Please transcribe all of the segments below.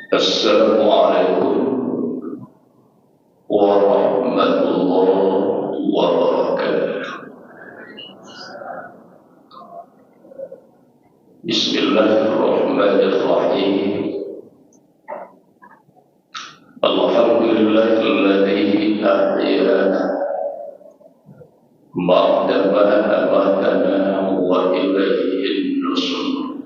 Assalamualaikum warahmatullahi wabarakatuh. Bismillahirrahmanirrahim. Alhamdulillahilladzi ahyana ba'da ma amatana wa ilaihin nusyur.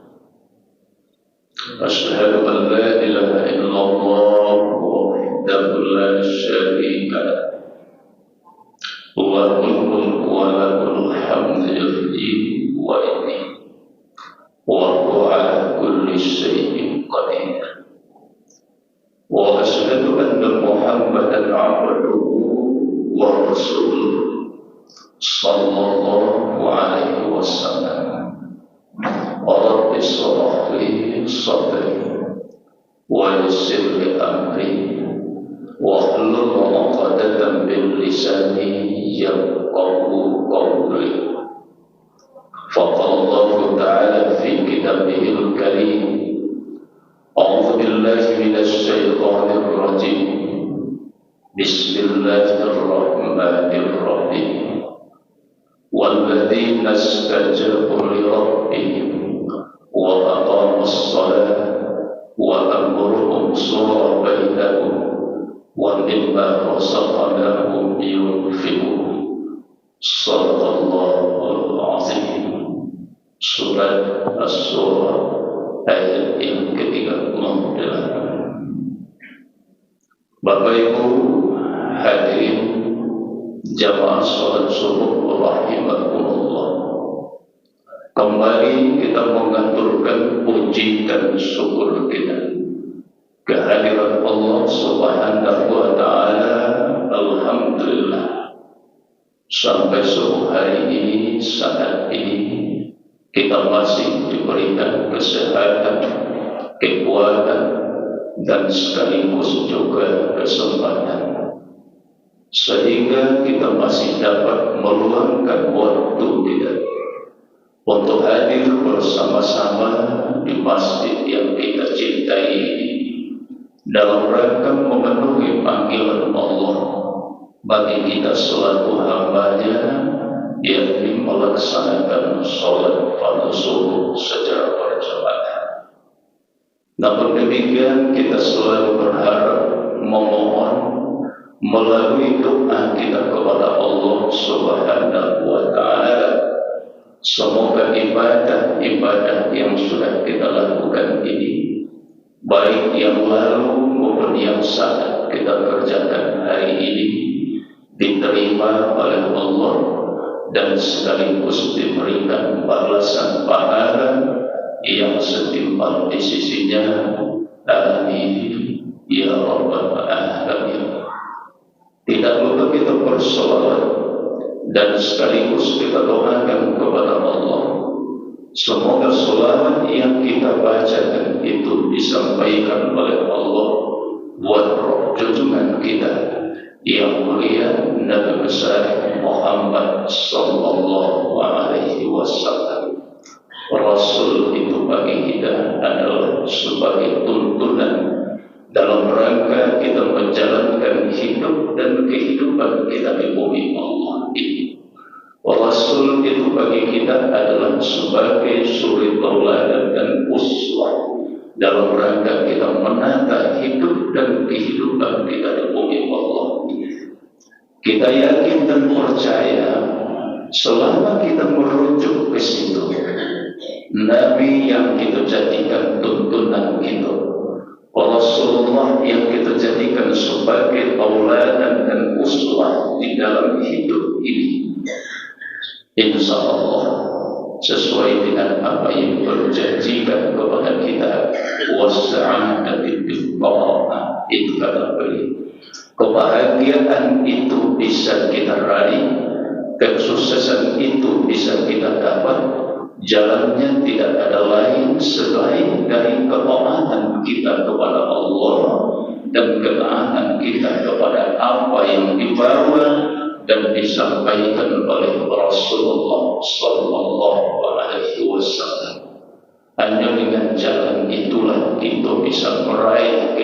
Asyhadu an la ilaha illallah wahdahu la syarika lahu lahul mulku wa lahul hamdu yuhyi wa yumiitu wa huwa ala kulli syai'in qadir. Wa asyhadu anna Muhammadan 'abduhu wa rasuluhu sallallahu alaihi wasallam. Rabbi shrah li sadri wa yassir li amri wahlul 'uqdatam min lisani yafqahu qawli. Faqala Allah Ta'ala fi kitabihil karim, a'udzu billahi minasy syaithanir rajim. Bismillahirrahmanirrahim. Walladzina istajabu li rabbihim wa aqamus shalah wa amruhum shura bainahum wa mimma razaqnahum yunfiqun. Shadaqallahul azim. Surat As-Surah ayat yang ke-38. Bapak Ibu hadirin jamaah salat subuh rahimakumullah, kembali kita mengaturkan puji dan syukur kita kehadiran Allah Subhanahu wa Ta'ala. Alhamdulillah, sampai subuh hari ini, saat ini kita masih diberikan kesehatan, kekuatan, dan sekaligus juga kesempatan, sehingga kita masih dapat meluangkan waktu kita untuk hadir bersama-sama di masjid yang kita cintai dalam rangka memenuhi panggilan Allah bagi kita selaku hamba-Nya, yakni melaksanakan sholat fardu subuh secara berjamaah. Namun demikian, kita selalu berharap, memohon melalui doa kita kepada Allah Subhanahu wa Ta'ala, semoga ibadah yang sudah kita lakukan ini, baik yang lalu maupun yang saat kita kerjakan hari ini, diterima oleh Allah dan sekaligus diberikan balasan pahala yang setimpal di sisinya. Amin ya rabbal alamin. Tidak lupa kita bersolawat dan sekaligus kita doakan kepada Allah, semoga solawat yang kita bacakan itu disampaikan oleh Allah buat roh junjungan kita yang mulia Nabi besar Muhammad sallallahu alaihi wasallam. Rasul itu bagi kita adalah sebagai tuntunan dalam rangka kita menjalankan hidup dan kehidupan kita di bumi Allah ini. Rasul itu bagi kita adalah sebagai suri tauladan dan uswah dalam rangka kita menata hidup dan kehidupan kita di bumi Allah. Kita yakin dan percaya selama kita merujuk ke situ, Nabi yang kita jadikan tuntunan kita, Rasulullah yang kita jadikan sebagai tauladan dan uswah di dalam hidup ini, insya Allah sesuai dengan apa yang berjanjikan kepada kita, wasa'adati bil-ta'ah, itu kata beliau. Kebahagiaan itu bisa kita raih, kesuksesan itu bisa kita dapat. Jalannya tidak ada lain selain dari ketaatan kita kepada Allah dan ketaatan kita kepada apa yang dibawa dan disampaikan oleh Rasulullah sallallahu alaihi wasallam. Hanya dengan jalan itulah kita bisa meraih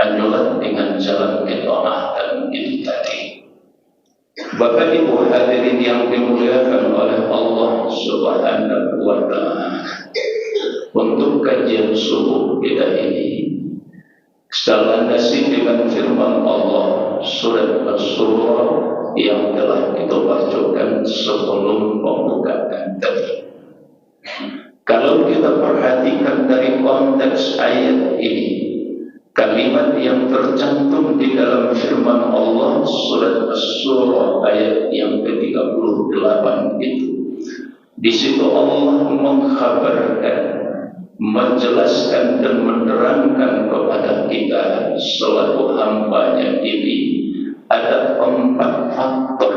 hanyalah dengan jalan ketaatan itu tadi. Bapak Ibu hadirin yang dimuliakan oleh Allah Subhanahu wa Ta'ala, untuk kajian subuh kita ini selandasi dengan firman Allah surat As-Surah yang telah kita bacakan sebelum pembukaan tadi. Kalau kita perhatikan dari konteks ayat ini, kalimat yang tercantum di dalam firman Allah surat As-Surah ayat yang ke-38 itu, di situ Allah mengkhabarkan, menjelaskan dan menerangkan kepada kita selaku hamba-Nya ini ada 4 faktor,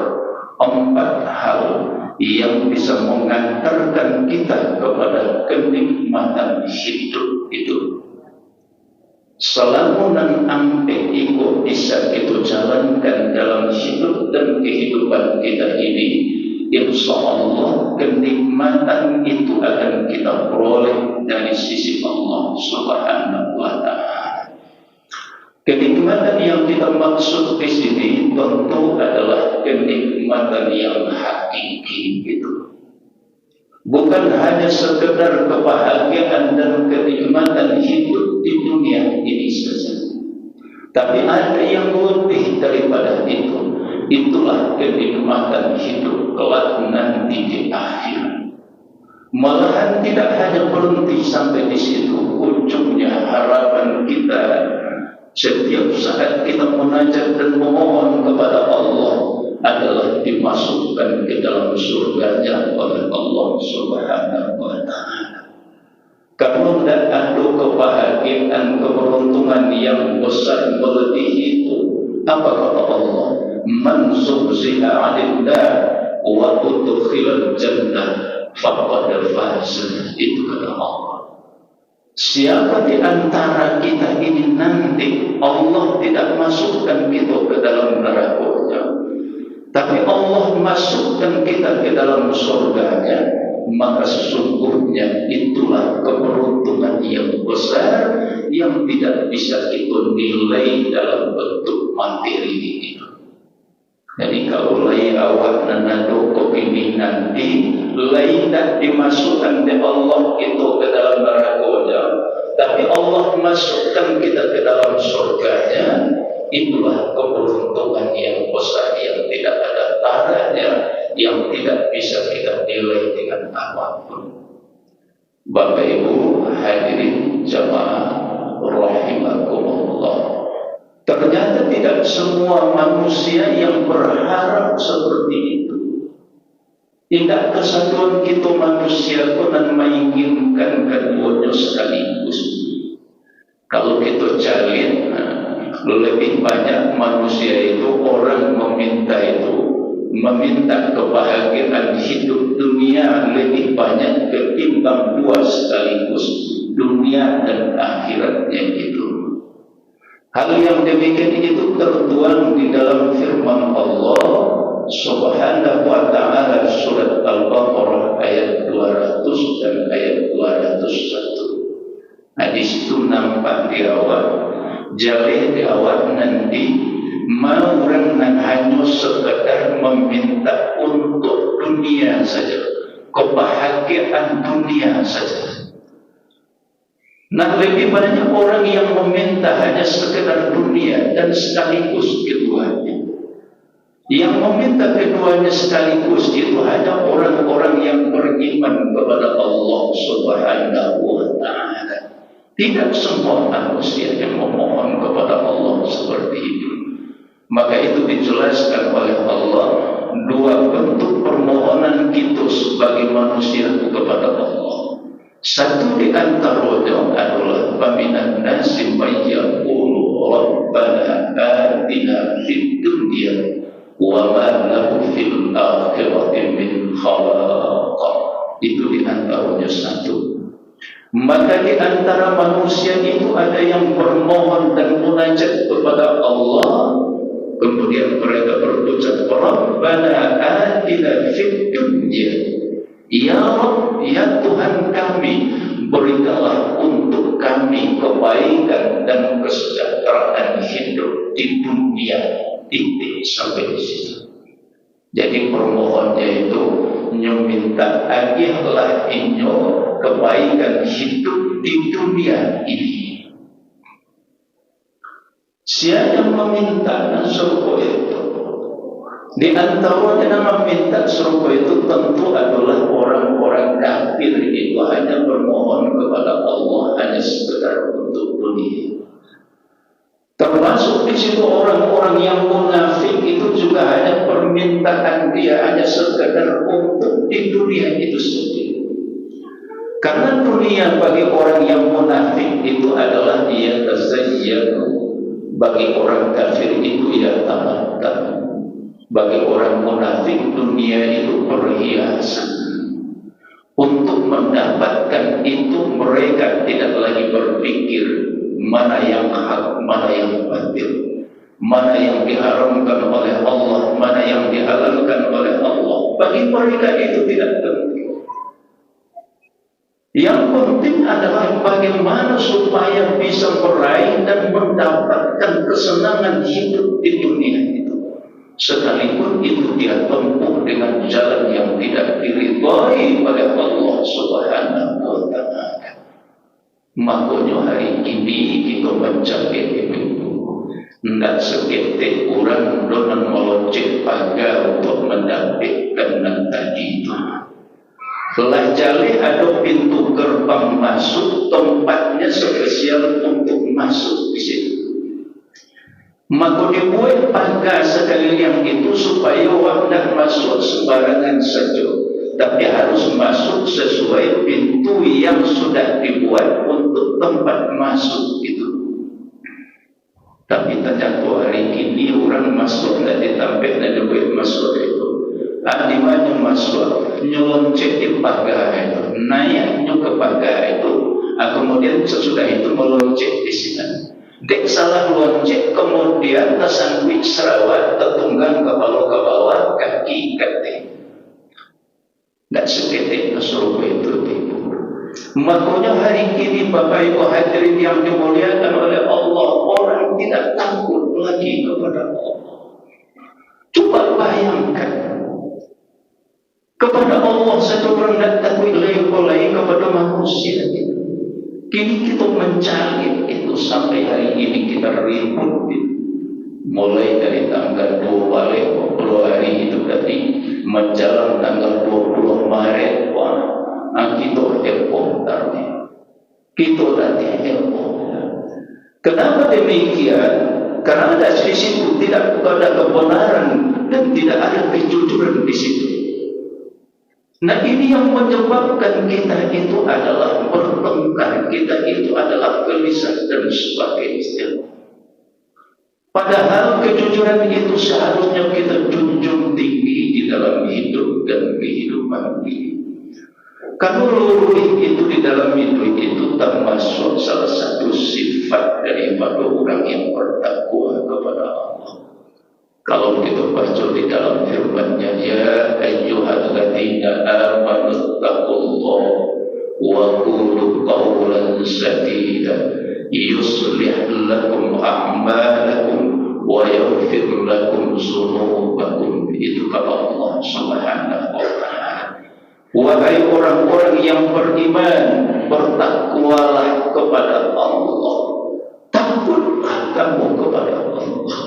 4 hal yang bisa mengantarkan kita kepada kenikmatan hidup itu. Selamunan ampe ikut bisa kita jalankan dalam hidup dan kehidupan kita ini, insya Allah kenikmatan itu akan kita peroleh dari sisi Allah Subhanahu wa Ta'ala. Kenikmatan yang kita maksud di sini tentu adalah kenikmatan yang hakiki itu. Bukan hanya sekedar kebahagiaan dan kenikmatan hidup di dunia ini saja, tapi ada yang lebih daripada itu. Itulah kenikmatan hidup kelak nanti di akhirat. Malahan tidak hanya berhenti sampai di situ. Ujungnya harapan kita setiap saat kita munajat dan memohon kepada Allah adalah dimasukkan ke dalam surga-Nya oleh Allah Subhanahu wa Ta'ala. Kalau tidak ada kebahagiaan, keberuntungan yang besar melebihi itu, apa kata Allah? Man zuhziha 'anil nar wa udkhilal jannah faqad faza. Itu kata Allah. Siapa di antara kita ini nanti Allah tidak masukkan kita ke dalam neraka-Nya, tapi Allah masukkan kita ke dalam surga-Nya, maka sesungguhnya itulah keberuntungan yang besar yang tidak bisa kita nilai dalam bentuk materi itu. Jadi kalau lain awak nanado kok ini nanti lain tak dimasukkan oleh Allah itu ke dalam neraka-Nya, tapi Allah masukkan kita ke dalam surga-Nya, itulah keberuntungan yang besar yang tidak ada taranya, yang tidak bisa kita nilai dengan apapun. Bapak Ibu hadirin jamaah rahimakumullah, ternyata tidak semua manusia yang berharap seperti itu. Tidak kesatuan kita manusia pun menginginkan keduanya sekaligus. Kalau kita jalin, lebih banyak manusia itu orang meminta kebahagiaan hidup dunia lebih banyak ketimbang 2 sekaligus, dunia dan akhiratnya itu. Hal yang demikian itu tertuang di dalam firman Allah Subhanahu wa Ta'ala surat Al-Baqarah ayat 200 dan ayat 201. Nah, di situ nampak di awal, jalih di awal nanti mau orang hanya sekedar meminta untuk dunia saja, kebahagiaan dunia saja. Nah, lebih banyak orang yang meminta hanya sekedar dunia dan sekaligus keduanya. Yang meminta keduanya sekaligus itu hanya orang-orang yang beriman kepada Allah Subhanahu wa Ta'ala. Tidak semua manusia yang memohon kepada Allah seperti itu. Maka itu dijelaskan oleh Allah 2 bentuk permohonan kita sebagai manusia kepada Allah. Satu di antaranya adalah faminan nasi may yaqulu rabbana atina fid dunya wa ma lahu fil akhirati min khalaq. Itu di antaranya satu. Maka di antara manusia itu ada yang bermohon dan munajat kepada Allah, kemudian mereka berucap rabbana atina fid dunya, ya Rabb, ya Tuhan kami, berikanlah untuk kami kebaikan dan kesejahteraan di dunia. Titik sampai di situ. Jadi permohonnya itu minta agihlah inyo kebaikan hidup di dunia ini. Siapa yang meminta surga itu? Di antaranya yang meminta surga itu tentu adalah orang-orang kafir. Itu hanya bermohon kepada Allah hanya sekedar untuk dunia. Termasuk di situ orang-orang yang munafik itu juga hanya permintaan dia hanya sekedar untuk di dunia itu sendiri. Karena dunia bagi orang yang munafik itu adalah dia tazayyanu. Bagi orang kafir itu ya tamattan. Bagi orang munafik dunia itu perhiasan. Untuk mendapatkan itu mereka tidak lagi berpikir mana yang hak, mana yang batil, mana yang diharamkan oleh Allah, mana yang dihalalkan oleh Allah. Bagi mereka itu tidak penting. Yang penting adalah bagaimana supaya bisa meraih dan mendapatkan kesenangan hidup di dunia itu. Sekalipun itu dia tempuh dengan jalan yang tidak diridhai oleh Allah Subhanahu wa Ta'ala. Makanya hari ini kita mencapai itu. Tidak seketik orang dengan meloncat pagar untuk mendapatkan tadi itu. Telah jali ada pintu gerbang masuk, tempatnya spesial untuk masuk di situ. Maka dibuat pagar sekalian itu supaya orang tidak masuk sembarangan saja, tapi harus masuk sesuai pintu yang sudah dibuat untuk tempat masuk itu. Tapi ternyata hari ini orang masuk dan ditampilkan dan dibuat masuk itu. Di mana masuk nyeloncat di pagar itu, naiknya ke pagar itu, kemudian sesudah itu meloncat di sini. Dek salah loncat kemudian tersangkut serawat tertunggang kepala ke bawah kaki kaki. Dan seketik surga itu tipu. Makanya hari ini Bapak Ibu hadirin yang dimuliakan oleh Allah, orang tidak takut lagi kepada Allah. Coba bayangkan, kepada Allah satu orang tidak takut lagi kepada manusia itu. Kini kita mencari itu sampai hari ini kita ribut itu. Mulai dari tanggal 2 Februari itu tadi menjelang tanggal 20 Maret, kita heboh tadi. Kita tadi heboh. Kenapa demikian? Karena ada di situ tidak ada kebenaran dan tidak ada kejujuran di situ. Nah ini yang menyebabkan kita itu adalah bertengkar, kita itu adalah gelisah dan sebagainya. Padahal kejujuran itu seharusnya kita junjung tinggi di dalam hidup dan kehidupan ini. Karena luruh itu di dalam hidup itu termasuk salah satu sifat daripada orang yang bertakwa kepada Allah. Kalau kita baca di dalam firman-Nya, ya ayyuhalladzina amanu taqullaha wa qulu qawlan sadida yuslih lakum a'malakum wa yaghfir lakum dzunubakum. Itu kata Allah Subhanahu wa Ta'ala. Wahai orang-orang yang beriman, bertakwalah kepada Allah. Takutlah kamu kepada Allah.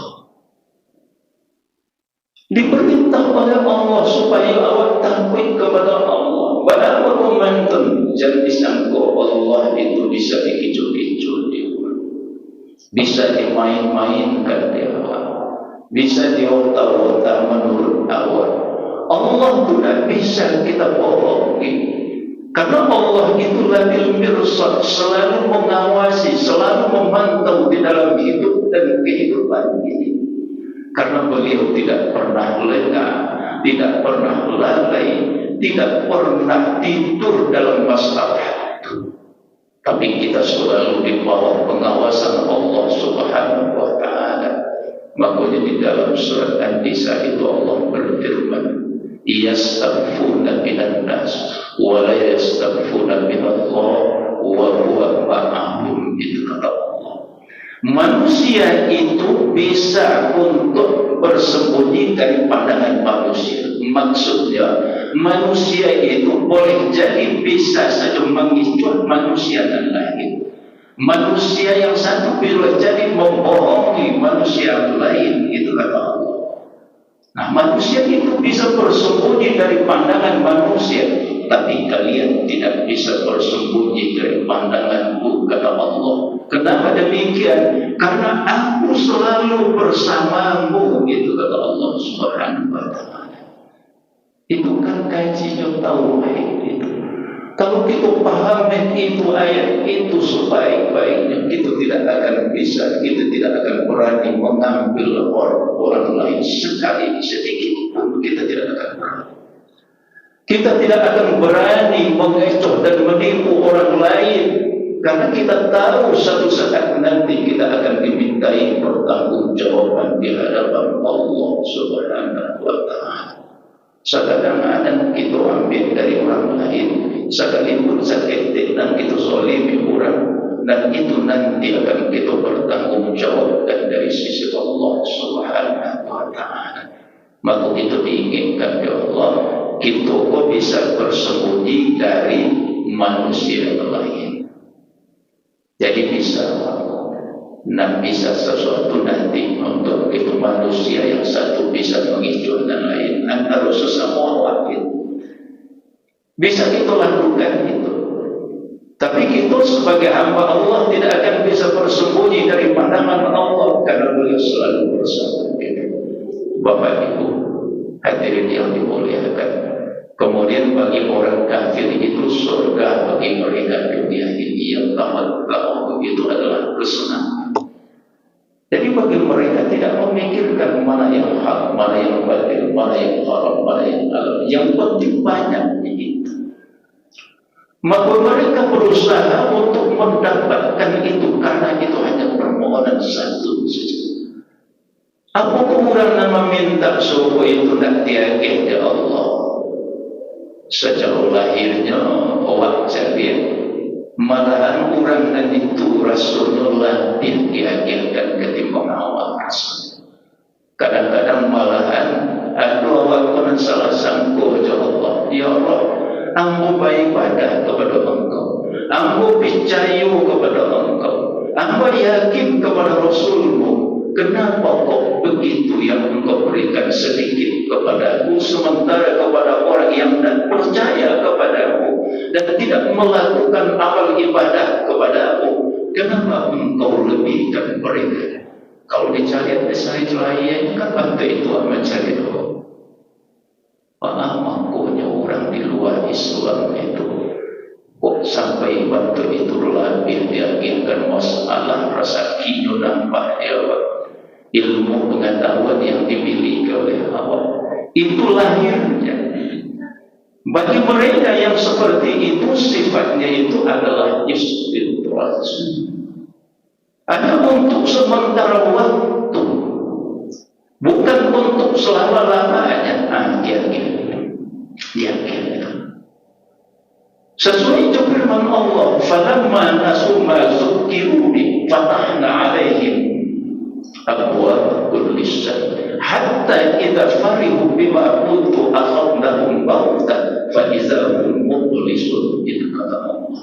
Diperintah oleh Allah supaya awak takut kepada Allah. Padahal momentum jangan disangka Allah itu bisa dikicau-kicau dia, bisa dimain-mainkan dia, bisa diota-ota menurut awak. Allah tidak bisa kita bohongi, karena Allah itu labil mirsad, selalu mengawasi, selalu memantau di dalam hidup dan kehidupan ini. Karena beliau tidak pernah lengah, tidak pernah lalai, tidak pernah tidur dalam masalah itu. Tapi kita selalu di bawah pengawasan Allah Subhanahu wa Ta'ala. Makanya di dalam surat An-Nisa itu Allah berfirman, yastaghfuna minan nas wa la yastaghfuna minallah wa huwa ma'ahum. Itu kata Allah. Manusia itu bisa untuk bersembunyi dari pandangan manusia. Maksudnya, manusia itu boleh jadi bisa saja mengicut manusia yang lain. Manusia yang satu boleh jadi membohongi manusia yang lain. Itu kata Allah. Nah, manusia itu bisa bersembunyi dari pandangan manusia, tapi kalian tidak bisa bersembunyi dari pandanganku, kata Allah. Kenapa demikian? Karena aku selalu bersamamu, itu kata Allah Subhanahu wa Ta'ala. Itu kan kajian tauhid itu. Kalau kita pahami itu ayat itu sebaik-baiknya, kita tidak akan bisa, kita tidak akan berani mengambil orang lain sekali sedikit pun, kita tidak akan berani. Kita tidak akan berani mengecoh dan menipu orang lain, karena kita tahu suatu saat nanti kita akan dimintai pertanggungjawaban di hadapan Allah Subhanahu wa Ta'ala. Kadang-kadang kita ambil dari orang lain, sekalipun sakit dan kita zalimi orang, dan itu nanti akan kita bertanggungjawabkan dari sisi Allah Subhanahu wa Ta'ala. Maka itu diinginkan oleh Allah, kita kok bisa bersembunyi dari manusia yang lain. Jadi bisa sesuatu nanti untuk itu manusia yang satu bisa mengicu dan lain antara sesama wakil. Bisa kita lakukan itu. Tapi kita sebagai hamba Allah tidak akan bisa bersembunyi dari pandangan Allah, karena beliau selalu bersama kita. Bapak Ibu hadirin yang dimuliakan, kemudian bagi orang kafir itu surga, bagi mereka dunia ini yang tamat itu adalah kesenangan. Jadi bagi mereka tidak memikirkan mana yang hak, mana yang batil, mana yang haram, mana yang halal. Yang penting banyak itu. Maka mereka berusaha untuk mendapatkan itu, karena itu hanya permohonan satu saja. Apa kurang nama minta supaya itu nak diagih ya Allah. Sejak lahirnya wajar dia. Malahan orang dan itu Rasulullah diagihkan ketimbang awal Rasul. Kadang-kadang malahan ada waktu salah sangka ya Allah, ya Allah, Ambo beribadah kepada Engkau, Ambo percaya kepada Engkau, Ambo yakin kepada Rasulmu. Kenapa kok begitu yang Engkau berikan sedikit kepadaku, sementara kepada orang yang tak percaya kepadamu dan tidak melakukan amal ibadah kepadamu, kenapa Engkau lebihkan mereka? Kalau dicari besar lain, kan itu amat cari doa. Makanya orang di luar Islam itu kok sampai waktu itu lebih diakinkan masalah rasa kinyo nampak dia ilmu pengetahuan yang dimiliki oleh Allah. Itu lahirnya. Bagi mereka yang seperti itu, sifatnya itu adalah istidraj. Hanya untuk sementara waktu, bukan untuk selama-lamanya. Yakin. Sesuai firman Allah, "Falamma nasu ma zukiru bi fatahna 'alaihim abwaab kulli syai' hatta idza farihu bima utu akhadnahum bautan fa idza hum mublisun." Itu kata Allah.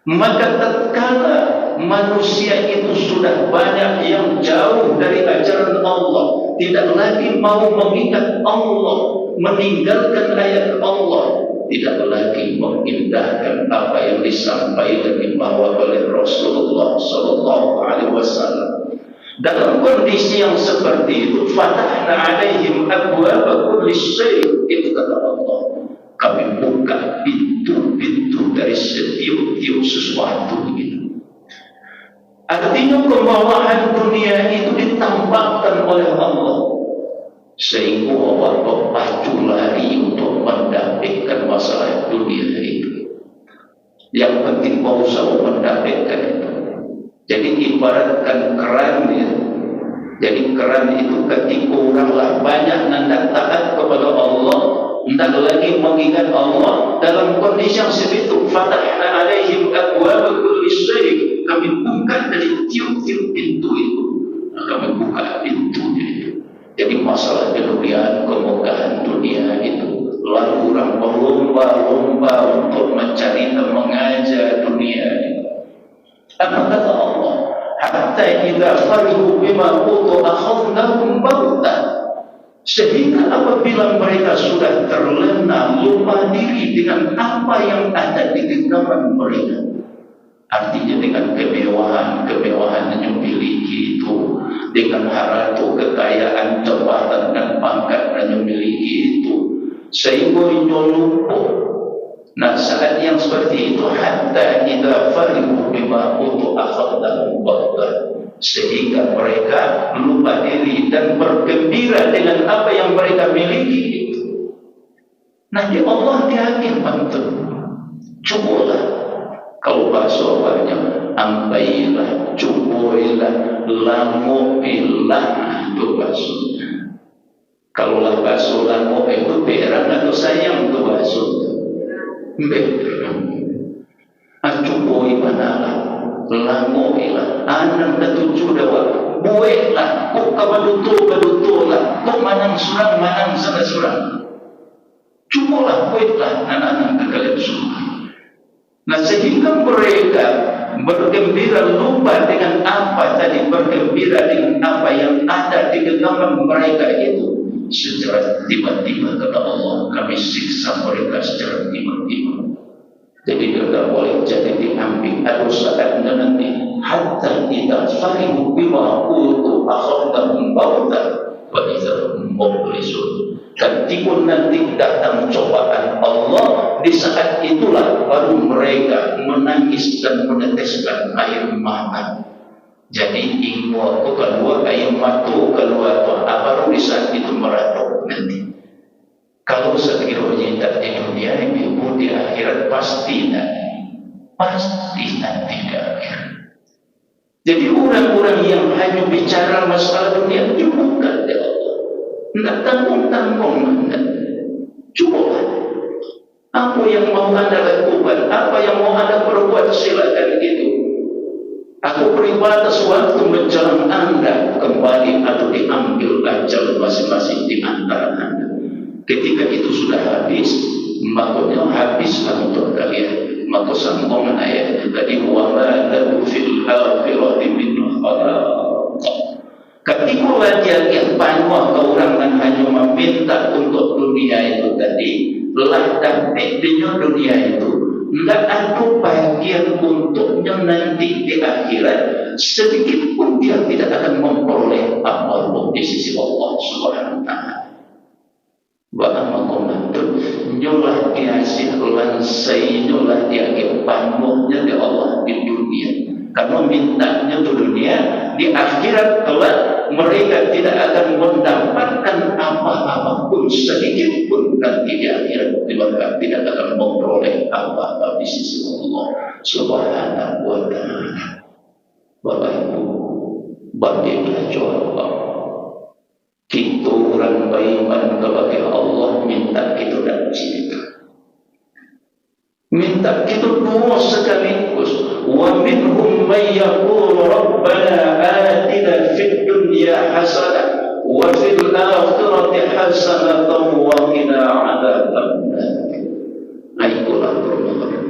Maka tatkala manusia itu sudah banyak yang jauh dari ajaran Allah, tidak lagi mau mengingat Allah, meninggalkan ayat Allah, tidak lagi mengindahkan apa yang disampaikan dibawa oleh Rasulullah Sallallahu Alaihi Wasallam. Dalam kondisi yang seperti itu, fatahna alaihim abwaaba kulli syai', itu kata Allah, kami buka pintu-pintu dari setiap sesuatu itu. Artinya kemewahan dunia itu ditampakkan oleh Allah, sehingga orang berpacu lari untuk mendapatkan masalah dunia itu. Yang penting mau usaha mendapatkan itu. Jadi ibaratkan keran ya. Jadi keran itu ketika oranglah banyak hendak taat kepada Allah, hendak lagi mengingat Allah, dalam kondisi yang seperti itu, fatahna alaihim abwaaba kulli syai', kami kami buka dari tiup-tiup pintu itu. Kami buka pintunya itu. Jadi masalah kedudukan kemukahan dunia itu, lalu orang berlomba-lomba untuk mencari dan mengajar dunia itu. Apa kata Allah? Hatta idza farihu bima utu akhadnahum baghtah. Sehingga apabila mereka sudah terlena, lupa diri dengan apa yang ada di genggaman mereka. Artinya dengan kemewahan yang miliki itu, dengan harta, kekayaan, jabatan dan pangkat yang miliki itu, sehingga lupa. Nah, saat yang seperti itu, hatta idza farihu bima utu akhadnahum baghtah, sehingga mereka lupa diri dan bergembira dengan apa yang mereka miliki itu. Nah, di Allah dihakim betul. Cobalah, kalau bahasa banyak, ambailah, coboilah, lamoilah, itu bahasanya. Kalau lah bahasa lamo itu beran atau sayang itu bahasa beran. Coboi manalah, lamoilah, anak ketujuh dawa, buailah, kok kabadutul lah, kok manang surang. Cubalah, buailah, anak-anak kekalian surang. Nah, sehingga mereka bergembira lupa dengan apa tadi, bergembira dengan apa yang ada di genggaman mereka itu. Secara tiba-tiba kata Allah, kami siksa mereka secara tiba-tiba. Jadi tidak boleh jadi diambil. Ada saatnya nanti hatta idza farihu bima utu akhadnahum baghtah wa idza hum mublisun. Ketika nanti datang cobaan Allah, di saat itulah baru mereka menangis dan meneteskan air mata. Jadi ingwa kedua air mata kedua tu baru di saat itu meratuk nanti. Kalau sekiranya tak di dunia ini, di akhirat pasti nanti di akhirat. Jadi orang-orang yang hanya bicara masalah dunia itu bukan ya Allah. Tidak tanggung-tanggung. Cubalah. Apa yang mau anda lakukan, apa yang mau anda perbuat, silakan itu. Aku beri batas waktu menjelang anda kembali atau diambil ajal masing-masing di antara anda. Ketika itu sudah habis, makanya habislah untuk kalian. Maka sambungan ayat itu tadi, wa ma lahu fil akhirati min khalaq. Ketika wajah yang panwah ke orang dan hanya meminta untuk dunia itu tadi, lah dan dunia itu tidak ada bagian untuknya nanti di akhirat, sedikit pun dia tidak akan memperoleh amal di sisi Allah Subhanahu wa taala. Bagaimana itu nyolah dihasil lansai, nyolah diagih pamuhnya di Allah di dunia. Karena mintanya di dunia, di akhirat kelak mereka tidak akan mendapatkan apa-apa pun, sedikit pun nanti di akhirat mereka tidak akan memperoleh apa-apa di sisi Allah Subhanahu wa taala. Bapak Ibu, bagaimana jawab? Kita orang beriman kepada Allah, minta kita dan cinta. Minta kita dua sekaligus. Wa minhum may yaqulu rabbana atina fid dunya hasanah wa fil akhirati hasanatan wa qina adzabannar. Itulah permohonan.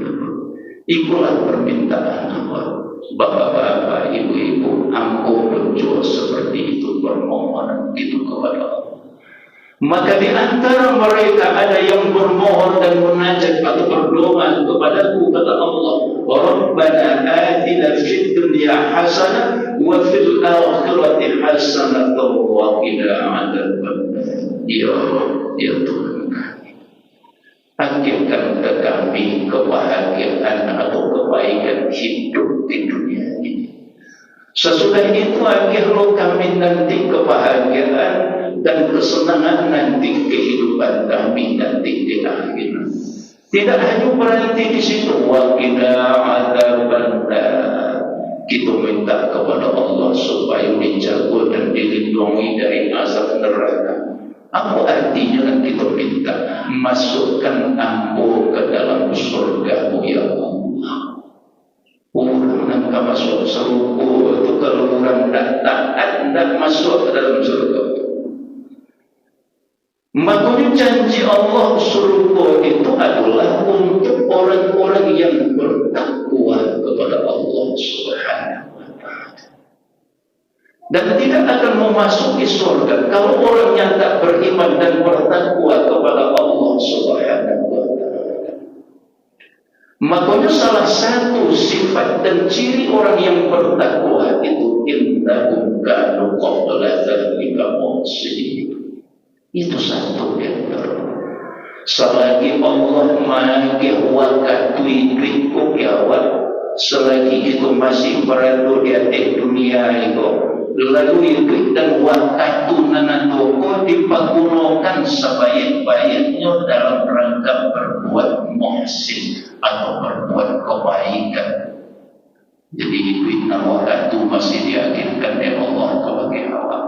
Itulah permintaan Allah. Bapak-bapak, ibu-ibu, ampun berjuang seperti itu, bermohonan itu kepada Allah. Maka di antara mereka ada yang bermohon dan munajat atau berdoa kepadaku, kata Allah, Rabbana atina fid dunya hasanah wa fil akhirati hasanatan wa qina adzabannar. Ya Rabb, ya Tuhan kami, hadirkan ke kami kebahagiaan atau kebaikan hidup di dunia ini. Sesudah itu akhirlah kami nanti kebahagiaan dan kesenangan nanti kehidupan kami nanti di akhirat. Tidak hanya berhenti di situ. Wa qina adzabannar. Kita minta kepada Allah supaya dijaga dan dilindungi dari azab neraka. Apa artinya yang kita minta? Masukkan aku ke dalam surga-Mu ya Allah. Orang yang tak masuk surga itu, kalau orang tak taat tak masuk ke dalam surga. Makanya janji Allah surga itu adalah untuk orang-orang yang bertakwa kepada Allah Subhanahu wa ta'ala. Dan tidak akan memasuki surga kalau orang yang tak beriman dan bertakwa kepada Allah Subhanahu wa ta'ala. Makanya salah satu sifat dan ciri orang yang bertakwa itu innahum kanu qabla dzalika muhsinin. Itu satu yang selagi Allah magi waktu itu kiawat, selagi itu masih berada di atas dunia itu, lalu itu dan waktu nanatoko dipergunakan sebaik-baiknya dalam rangka berbuat muhsin atau berbuat kebaikan. Jadi itu waktu masih diakhirkan oleh Allah kepada awak.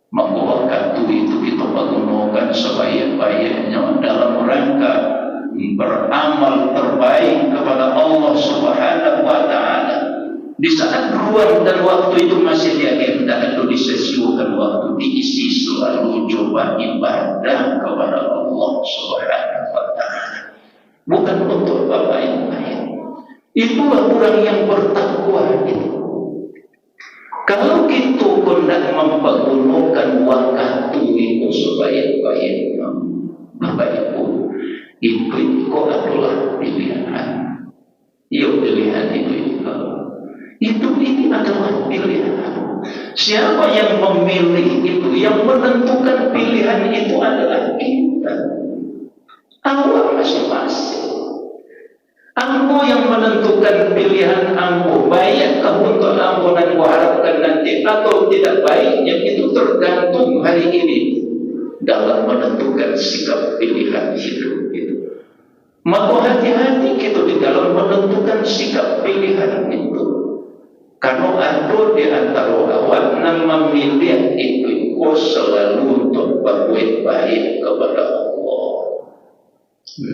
Maka waktu itu kita pergunakan sebaik-baiknya dalam rangka beramal terbaik kepada Allah Subhanahu wa ta'ala. Di saat ruang dan waktu itu masih diakhirkan atau disesiukan waktu, diisi selalu coba ibadah kepada Allah Subhanahu wa ta'ala, bukan untuk apa yang lain. Itulah orang yang bertakwa itu. Kalau kita hendak mempergunakan waktu itu sebaik-baiknya, Bapak Ibu, itu adalah pilihan. Ya, pilihan itu. Ini adalah pilihan. Siapa yang memilih itu, yang menentukan pilihan itu adalah kita. Awak masing-masing. Ambo yang menentukan pilihan ambo, baik untuk ambo dan harapkan nanti atau tidak baiknya itu tergantung hari ini dalam menentukan sikap pilihan hidup itu. Maka hati-hati kita di dalam menentukan sikap pilihan itu, karena ada di antara awak yang memilih itu selalu untuk berbuat baik kepada Allah,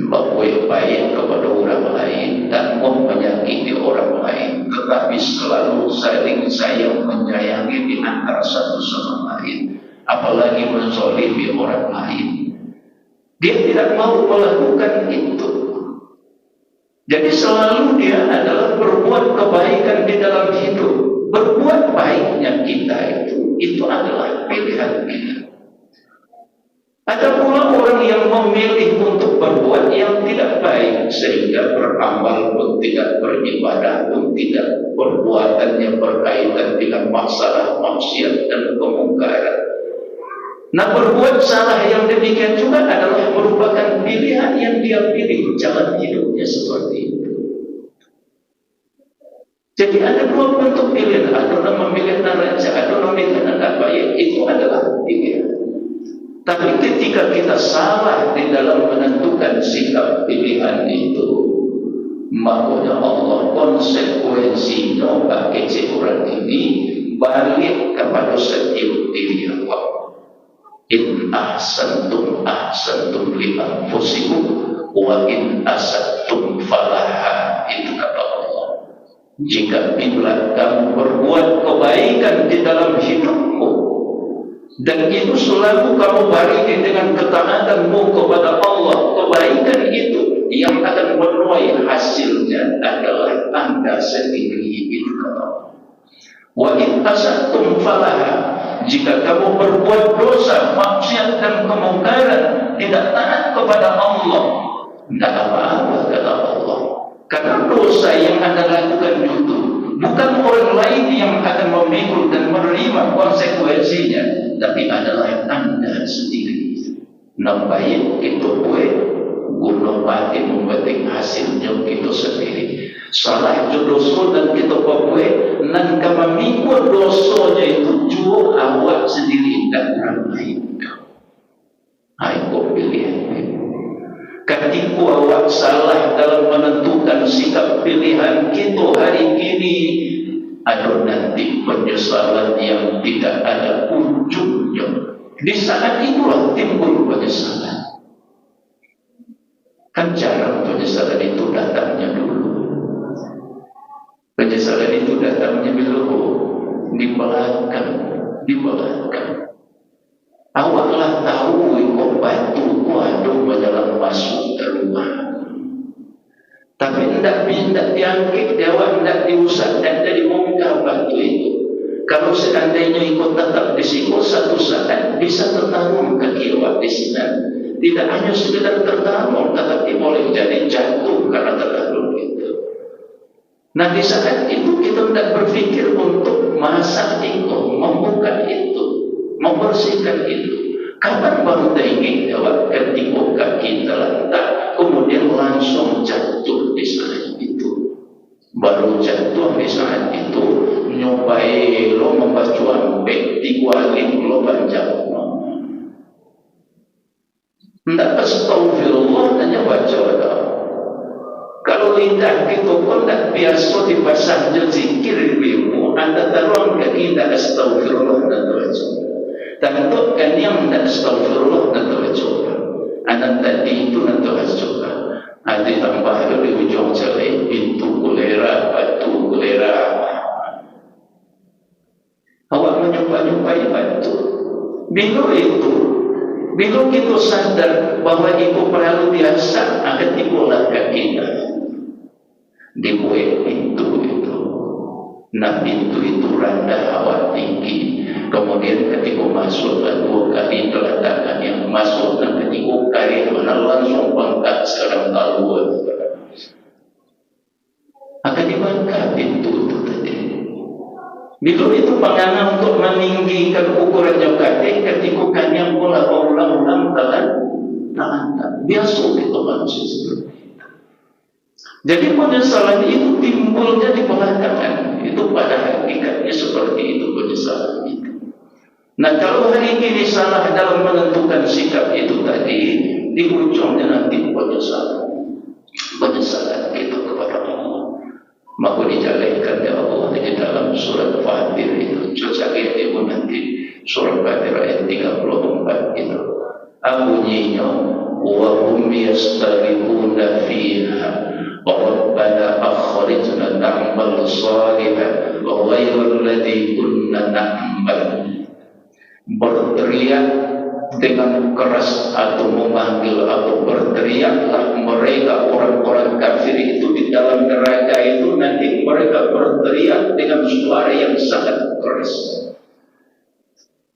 berbuat baik kepada orang lain dan menyakiti orang lain, tetapi selalu saling sayang menyayangi di antara satu sama lain, apalagi menzalimi orang lain. Dia tidak mau melakukan itu. Jadi selalu dia adalah berbuat kebaikan di dalam hidup. Berbuat baiknya kita itu adalah pilihan kita. Ada pula orang yang memilih untuk berbuat yang tidak baik, sehingga beramal pun tidak, beribadah pun tidak, perbuatannya berkaitan dengan masalah maksiat dan kemungkaran. Nah, berbuat salah yang demikian juga adalah merupakan pilihan yang dia pilih, jalan hidupnya seperti itu. Jadi ada dua bentuk pilihan, ada yang memilih neraca, ada yang memilih anak baik, itu adalah pilihan. Tapi ketika kita salah di dalam menentukan sikap pilihan itu, makanya Allah konsekuensinya bagi orang ini balik kepada setiap diri Allah. In ahsantum li anfusikum wa in asatum falaha, itu kata Allah. Jika bila kamu berbuat kebaikan di dalam hidupmu, dan itu selalu kamu barengi dengan ketaatanmu kepada Allah, kebaikan itu yang akan menuai hasilnya adalah Anda sendiri, itu kata Allah. Wa in asatum falaha, jika kamu berbuat dosa, maksiat dan kemungkaran, tidak taat kepada Allah, tidak apa-apa kata Allah. Karena dosa yang Anda lakukan itu bukan orang lain yang akan memikul dan menerima konsekuensinya, tapi adalah Anda sendiri. Nambahin itu gue guna mati mempetik hasilnya kita sendiri. Salah itu dosa dan kita gue nan kama mikul dosanya itu juga awak sendiri dan orang lain. Ayo pilih. Ketika awak salah dalam menentukan sikap pilihan kita hari ini, ada nanti penyesalan yang tidak ada ujungnya. Di saat itulah timbul penyesalan. Kan jarang penyesalan itu datangnya dulu. Penyesalan itu datangnya di belakang. Awaklah tahu kok batu waduh menyelam masuk ke rumah. Tapi tidak diangkit, jawab tidak diusap dan tidak dibongkar batu itu. Kalau seandainya ikut tetap di situ, satu saat bisa tertanam ke kiwat di sini. Tidak hanya sekedar tertanam, tetapi boleh jadi jatuh karena tertanam itu. Nah di saat itu kita tidak berpikir untuk masak itu, membuka itu, membersihkan itu. Kapan baru ingin jawab ketika kaki terletak, kemudian langsung jatuh di saat itu. Baru jatuh di saat itu, nyobai lo membaca ambek dikualin lo panjang. Tidak astagfirullah hanya baca ada. Kalau lidah kita pun tidak biasa dipasang zikir ilmu, anda taruh ke tidak astagfirullah dan baca. Tentukan yang tidak astagfirullah dan baca. Anda tadi itu nanti baca. Ada tambah di ujung jalan pintu kulera, batu kulera. Awak menyupai batu. Bila kita sadar bahwa itu perlu biasa, akan timbullah kita dibuat pintu itu. Nah pintu itu rendah, awak tinggi. Kemudian ketika masuk dua kali terletakkan yang masuk dan ketika kali mana langsung pangkat sekarang tahu akan dibangkar pintu itu tadi. Bila itu penganam untuk meninggikan ukurannya kaki ketika kan yang pula ulang-ulang tangan biasa kita manusia seperti itu. Jadi penyesalan itu timbulnya di belakangan. Itu pada hakikatnya seperti itu penyesalan itu. Nah kalau hari ini salah dalam menentukan sikap itu tadi, di ujungnya nanti penyesalan itu kepada Allah. Maka dijalankan ya Allah di dalam surat Fatir itu. Coba itu nanti surat Fatir ayat 34 itu. Bunyinya wa hum yastarifuna fiha Rabbana akhrijna na'mal salihan ghayra alladhi kunna na'mal. Berteriak dengan keras atau memanggil atau berteriaklah mereka orang-orang kafir itu di dalam neraka itu. Nanti mereka berteriak dengan suara yang sangat keras.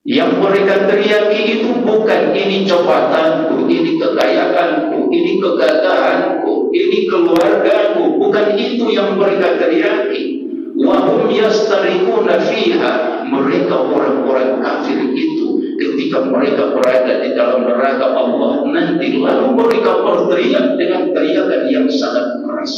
Yang mereka teriaki itu bukan ini cobatanku, ini kekayaanku, ini kegagahanku, ini keluargaku. Bukan itu yang mereka teriaki. Wahum yastarikuna fiha. Mereka orang-orang kafir itu ketika mereka berada di dalam neraka Allah nanti, lalu mereka berteriak dengan teriakan yang sangat keras.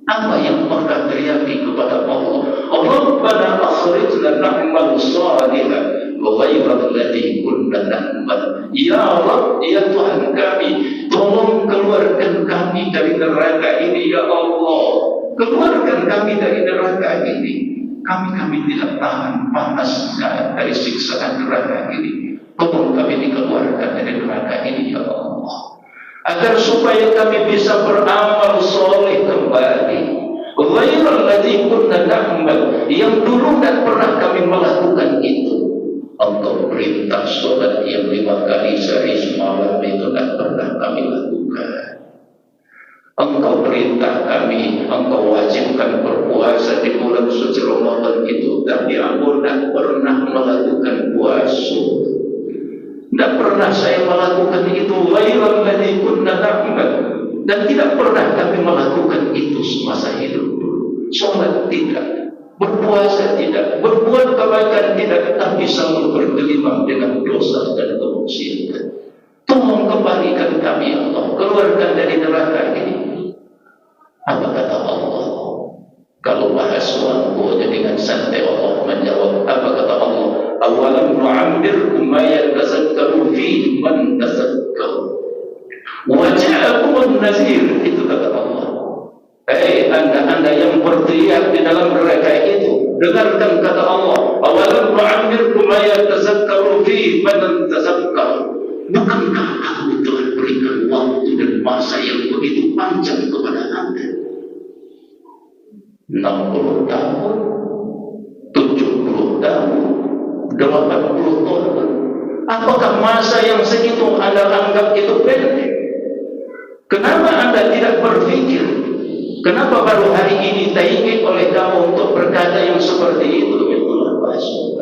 Apa yang mereka teriaki kepada Allah? Rabbana akhrijna na'mal salihan ghayra alladhi kunna na'mal. Ya Rabb, ya Tuhan kami, tolong keluarkan kami dari neraka ini ya Allah. Keluarkan kami dari neraka ini. Kami tidak tahan panasnya dari siksaan neraka ini. Tolong kami dikeluarkan dari neraka ini ya Allah, agar supaya kami bisa beramal soleh kembali. Ghairul ladzi kunna na'mal, yang dulu tak pernah kami melakukan itu. Engkau perintah sholat yang 5 kali sehari semalam itu tak pernah kami lakukan. Engkau perintah kami, engkau wajibkan berpuasa di bulan suci Ramadan itu, tapi aku tidak pernah melakukan puasa. Tidak pernah saya melakukan itu. Ghairul ladzi kunna na'mal. Dan tidak pernah kami melakukan itu semasa hidup. Sholat tidak, berpuasa tidak, berbuat kebaikan tidak, tapi selalu bergelimang dengan dosa dan kemaksiatan. Tolong kembalikan kami ya Allah, keluarkan dari neraka ini. Apa kata Allah? Kalau bahas suatu dengan santai Allah menjawab. Apa kata Allah? Awalam nu'ammirkum ma yatazakkaru fihi man tazakkar wa ja'akumun nazir. Itu kata Allah. Hei anda yang berteriak di dalam neraka itu, dengarkan kata Allah. Awalam nu'ammirkum ma yatazakkaru fihi man tazakkar. Bukankah aku telah berikan waktu dan masa yang begitu panjang kepada anda? 60 tahun, 70 tahun, 80 tahun. Apakah masa yang segitu Anda anggap itu pendek? Kenapa Anda tidak berpikir? Kenapa baru hari ini taingin oleh kamu untuk berkata yang seperti itu? Itulah bahasa.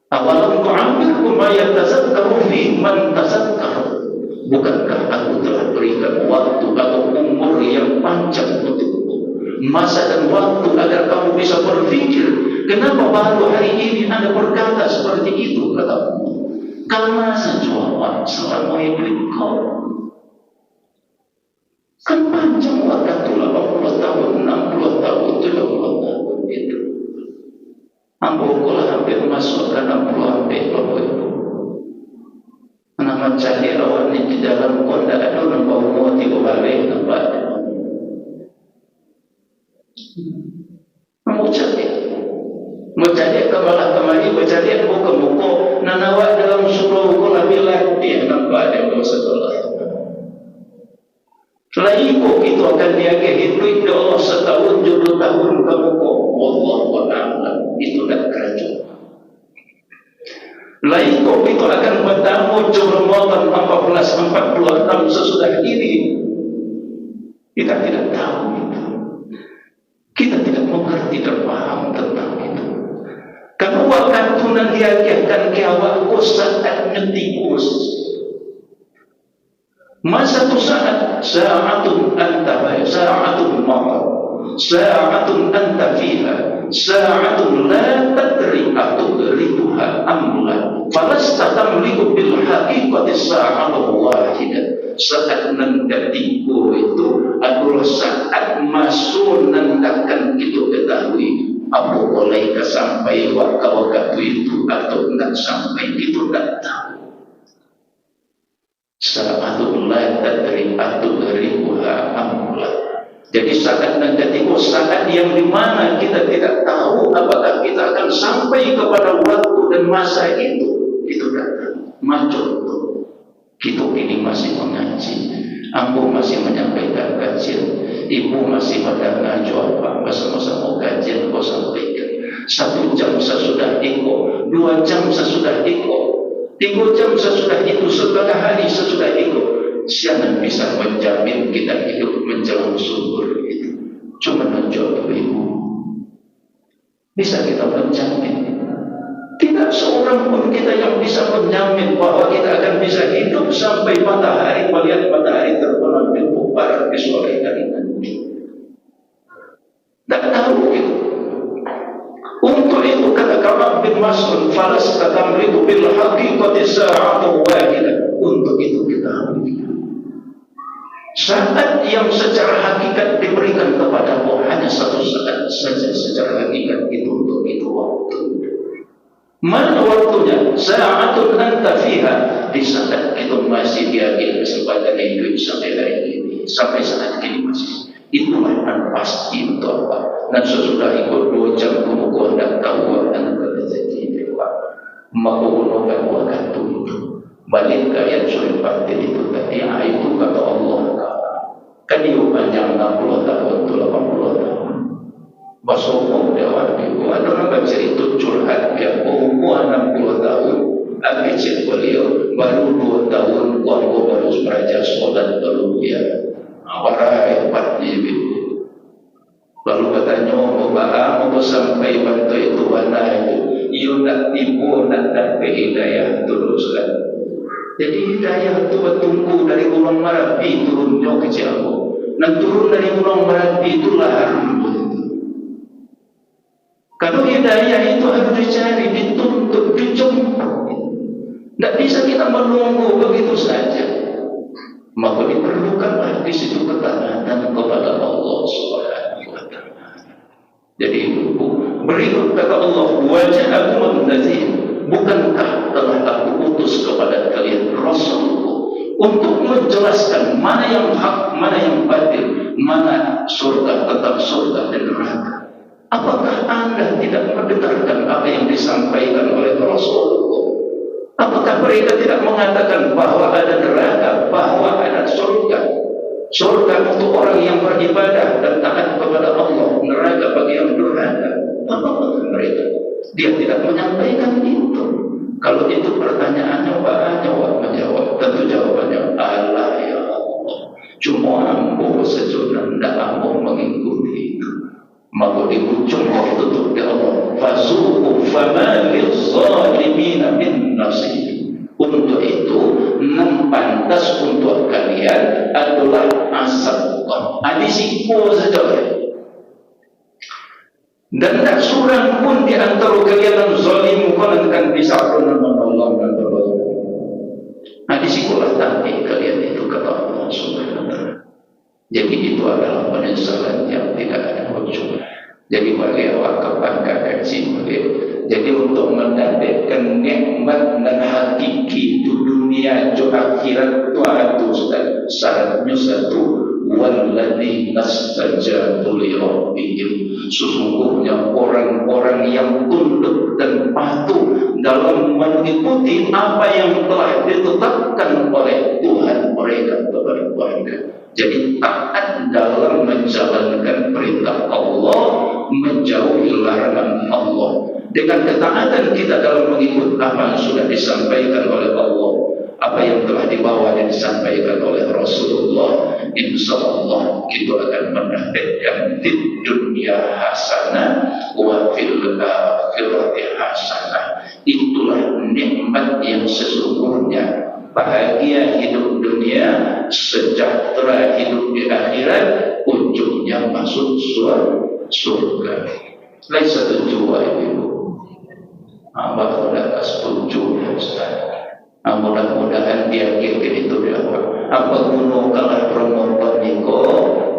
Awalam tu'amirkum ma yatazakkaru fi man tazakkar. Bukankah aku telah berikan waktu atau umur yang panjang untukmu, masa dan waktu agar kamu bisa berpikir? Kenapa baru hari ini Anda berkata seperti itu? Katamu, karena sejauh selama hidup kau kan panjang waktu 80 tahun, 60 tahun, 70 tahun itu. Ambokolah hampir masuk ke 60 hampir Bapak Ibu. Nama cari lawan di dalam kondak ada orang bawa tiba balik nampak. Mau cari kemalah kemari, mau cari muka-muka nanawa dalam surau kolah bilang dia nampak dia bersekolah. Laiko itu akan diagih hidup di Allah setahun 7 tahun kamu kok Allah wa'ala itu nak kerajaan. Laiko itu akan bertamu Ramadan 1446 sesudah ini. Kita tidak tahu itu. Kita tidak mengerti dan paham tentang itu. Karena waktu nan diagihkan ke awakku saatnya tikus. Masa tu saat sa'atun anta baik, sa'atun mawar, sa'atun anta fiha, sa'atun la tadri atudrikuha amla, falasta tamliku bil haqiqati sa'atun wahidah. Saat nandatiku itu adalah saat masuk nandakan itu ketahui apa boleh sampai waktu itu atau tidak sampai itu tidak tahu. Sa'atul la tadri atudrikuha amla. Jadi saat nanti saat yang dimana kita tidak tahu apakah kita akan sampai kepada waktu dan masa itu datang. Macam itu kita ini masih mengaji, ambo masih menyampaikan kajian, ibu masih mendengar jawaban bersama-sama kajian kau sampaikan. 1 jam sesudah itu, 2 jam sesudah itu, 3 jam sesudah itu, setengah hari sesudah itu, siapa bisa menjamin kita hidup menjelang subur itu? Cuma menjawab ibu. Bisa kita menjamin? Tidak seorang pun kita yang bisa menjamin bahwa kita akan bisa hidup sampai matahari, melihat matahari terbenam di barat di sore hari nanti. Tak tahu itu. Untuk itu kata Ka'ab bin Mas'ud, falas tatamliku bil haqiqati sa'atu wahidah. Untuk itu kita ambil saat yang secara hakikat diberikan kepada Allah hanya 1 saat saja secara hakikat itu untuk itu waktu. Mana waktunya? Sa'atun anta fiha, di saat kita masih diambil kesempatan hidup sampai hari ini, sampai saat ini masih. Itulah yang pasti untuk apa? Dan sesudah ikut 2 jam kemudian tidak tahu dan terjadi dewa. Maka gunakan waktu itu. Balik ke ayat surah Fatir itu tadi. Itu kata Allah. Kan dia panjang 60 tahun itu 80 tahun. Basokong dewan itu. Ada orang cerita curhat dia. Umur 60 tahun. Kecil beliau baru 2 tahun. Warga baru belajar sholat baru dia. Orang hebat ini. Lalu katanya mau sampai bantu itu mana itu. Ia nak tipu nak dapat hidayah teruskan. Jadi hidayah itu bertumbuh dari Gunung Merapi turunnya ke Ciago. Dan turun dari Gunung Merapi itu lahar. Kalau hidayah itu harus dicari, dituntut, dijemput. Tidak bisa kita menunggu begitu saja. Maka diperlukanlah di situ ketaatan kepada Allah Subhanahu wa Ta'ala. Jadi berikut kata Allah, waja'akum nazir, bukankah telah aku utus kepada kalian Rasulku untuk menjelaskan mana yang hak, mana yang batil, mana surga, tentang surga dan neraka. Apakah Anda tidak mendengarkan apa yang disampaikan oleh Rasulku? Apakah mereka tidak mengatakan bahwa ada neraka, bahwa ada surga? Surga untuk orang yang beribadah dan taat kepada Allah, berada. Apa kata mereka? Dia tidak menyampaikan itu. Kalau itu pertanyaannya, Pak Anjawab menjawab. Tentu jawabannya, Allah ya Allah. Cuma ambo sejunan dan ambo mengikuti itu. Maka di ujung waktu itu dia Allah, fasuku famalil zalimina min nasib. Untuk itu, pantas untuk kalian adalah asap. Adisipo saja. Dan tak seorang pun di antara kalian yang zalim akan bisa menolong dan tolong. Adisipolah nanti kalian itu kata Allah Subhanahu wa Ta'ala. Jadi itu adalah penyesalan yang tidak ada ujung. Jadi bagi awak kepangkat kaji, jadi untuk mendapatkan nikmat dan hakiki itu dunia juga akhirat itu ada syaratnya satu, walladzi nastajabu li rabbihim. Sesungguhnya orang-orang yang tunduk dan patuh dalam mengikuti apa yang telah ditetapkan oleh Tuhan mereka kepada mereka. Jadi taat dalam menjalankan perintah Allah, menjauhi larangan Allah. Dengan ketaatan kita dalam mengikut apa yang sudah disampaikan oleh Allah, apa yang telah dibawa dan disampaikan oleh Rasulullah, insyaallah kita akan mendapatkan di dunia hasanah wa fil akhirati hasanah. Itulah nikmat yang sesungguhnya. Bahagia hidup dunia, sejahtera hidup di akhirat, ujungnya masuk surga. Laisa tujuan ibu. Abah sudah setuju ya Ustaz. Mudah-mudahan dia yakin itu dia. Apa gunung kalah promotor niko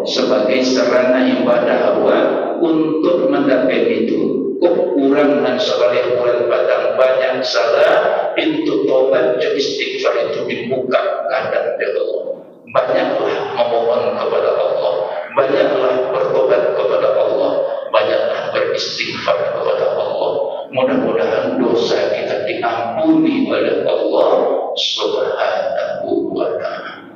sebagai sarana ibadah awak untuk mendapat itu. Kok kurang dan sebagai bulan padang banyak salah, pintu tobat dan istighfar itu dibuka kadang dari Allah. Banyaklah memohon kepada Allah, banyaklah bertobat kepada Allah, banyaklah beristighfar kepada Allah. Mudah-mudahan dosa kita diampuni oleh Allah Subhanahu wa Ta'ala.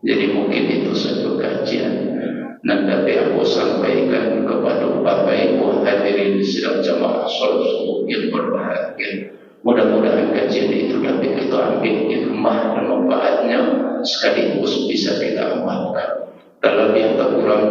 Jadi mungkin itu satu kajian. Nanti aku sampaikan kepada Bapak Ibu hadirin sidang jamaah salat subuh yang berbahagia. Mudah-mudahan kajian itu dapat kita ambil hikmah dan manfaatnya sekaligus bisa kita amalkan. Terlebih tak kurang